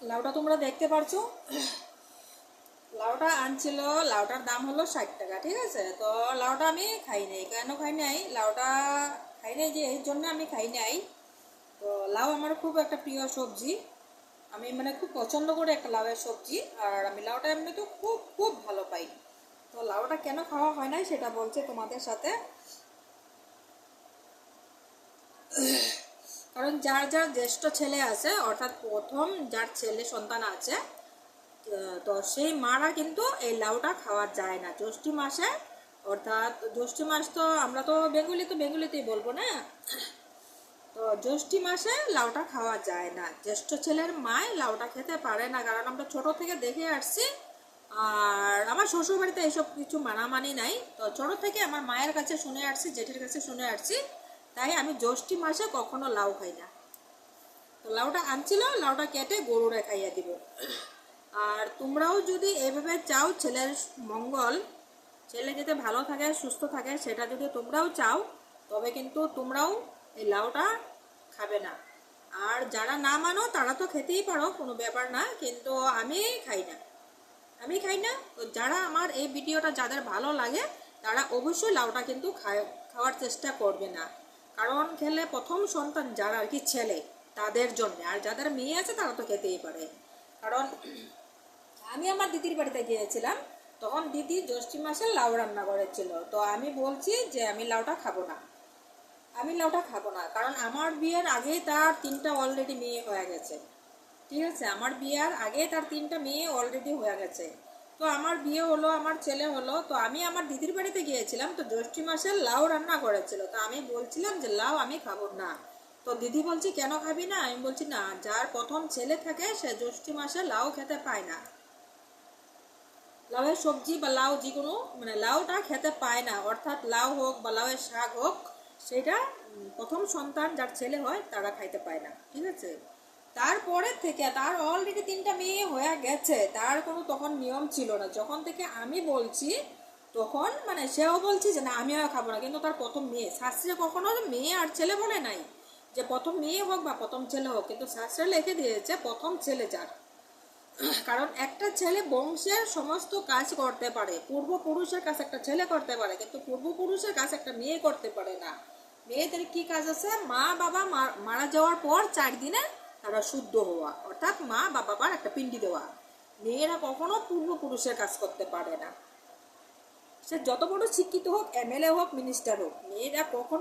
লাউটা তোমরা দেখতে পারছো, লাউটা আনছিল, লাউটার দাম হলো 60 টাকা, ঠিক আছে। তো লাউটা আমি খাই নাই। কেন খাই নাই? লাউটা খাই নাই যে এই জন্য আমি খাই নাই। তো লাউ আমার খুব একটা প্রিয় সবজি, আমি মানে খুব পছন্দ করি একটা লাউয়ের সবজি। আর আমি লাউটা এমনি তো খুব খুব ভালো পাই। তো লাউটা কেন খাওয়া হয় নাই সেটা বলছে তোমাদের সাথে। কারণ যার যার জ্যেষ্ঠ ছেলে আছে, অর্থাৎ প্রথম যার ছেলে সন্তান আছে, তো সেই মারা কিন্তু এই লাউটা খাওয়া যায় না জ্যৈষ্ঠী মাসে। অর্থাৎ জ্যৈষ্ঠী মাস তো আমরা তো বেঙ্গলিতেই বলবো না। তো জ্যৈষ্ঠী মাসে লাউটা খাওয়া যায় না, জ্যেষ্ঠ ছেলের মায় লাউটা খেতে পারে না, কারণ আমরা ছোট থেকে দেখে আসছি। আর আমার শ্বশুর বাড়িতে এইসব কিছু মানামানি নাই, তো ছোট থেকে আমার মায়ের কাছে শুনে আসছি, জেঠির কাছে শুনে আসছি, তাই আমি জ্যৈষ্ঠী মাসে কখনো লাউ খাই না। তো লাউটা আনছিল, লাউটা কেটে গরুরে খাইয়ে দিব। আর তোমরাও যদি এভাবে চাও ছেলের মঙ্গল, ছেলে যাতে ভালো থাকে সুস্থ থাকে, সেটা যদি তোমরাও চাও, তবে কিন্তু তোমরাও এই লাউটা খাবে না। আর যারা না মানো তারা তো খেতেই পারো, কোনো ব্যাপার না, কিন্তু আমি খাই না, আমি খাই না। তো যারা আমার এই ভিডিওটা যাদের ভালো লাগে তারা অবশ্যই লাউটা কিন্তু খাওয়ার চেষ্টা করবে না। কারণ খেলে প্রথম সন্তান যারা আর কি ছেলে, তাদের জন্য। আর যাদের মেয়ে আছে তারা তো খেতেই পারে। কারণ আমি আমার দিদির বাড়িতে গিয়েছিলাম, তখন দিদি জ্যৈষ্ঠী মাসে লাউ রান্না করেছিল। তো আমি বলছি যে আমি লাউটা খাবো না, আমি লাউটা খাবো না, কারণ আমার বিয়ের আগেই তার 3টা অলরেডি মেয়ে হয়ে গেছে, ঠিক আছে। আমার বিয়ের আগে তার 3টা মেয়ে অলরেডি হয়ে গেছে। তো আমার বিয়ে হলো, আমার ছেলে হলো, তো আমি আমার দিদির বাড়িতে গিয়েছিলাম, তো জ্যৈষ্ঠী মাসে লাউ রান্না করেছিল। তো আমি বলছিলাম যে লাউ আমি খাবো না। তো দিদি বলছি কেন খাবি না? আমি বলছি না, যার প্রথম ছেলে থাকে সে জ্যৈষ্ঠী মাসে লাউ খেতে পায় না, লাউয়ের সবজি বা লাউ যে কোনো মানে লাউটা খেতে পায় না। অর্থাৎ লাউ হোক বা লাউয়ের শাক হোক, সেটা প্রথম সন্তান যার ছেলে হয় তারা খাইতে পায় না, ঠিক আছে। তারপরে থেকে তার অলরেডি 3টা মেয়ে হয়ে গেছে, তার কোনো তখন নিয়ম ছিল না। যখন থেকে আমি বলছি তখন মানে সেও বলছি যে না আমিও খাবো না, কিন্তু তার প্রথম মেয়ে, শাস্ত্রে কখনো মেয়ে আর ছেলে বলে নাই যে প্রথম মেয়ে হোক বা প্রথম ছেলে হোক, কিন্তু শাস্ত্রে লিখে দিয়েছে প্রথম ছেলে যার। কারণ একটা ছেলে বংশের সমস্ত কাজ করতে পারে, পূর্বপুরুষের কাজ একটা ছেলে করতে পারে, কিন্তু পূর্বপুরুষের কাজ একটা মেয়ে করতে পারে না। মেয়েদের কি কাজ আছে? মা বাবা মারা যাওয়ার পর 4 দিনে তারা শুদ্ধ হওয়া, অর্থাৎ মা বা বাবার একটা পিণ্ডি দেওয়া। মেয়েরা কখনো পূর্বপুরুষের কাজ করতে পারে না, সে যত বড় শিক্ষিত হোক, এমএলএ হোক, মিনিস্টার হোক, মেয়েরা কখনো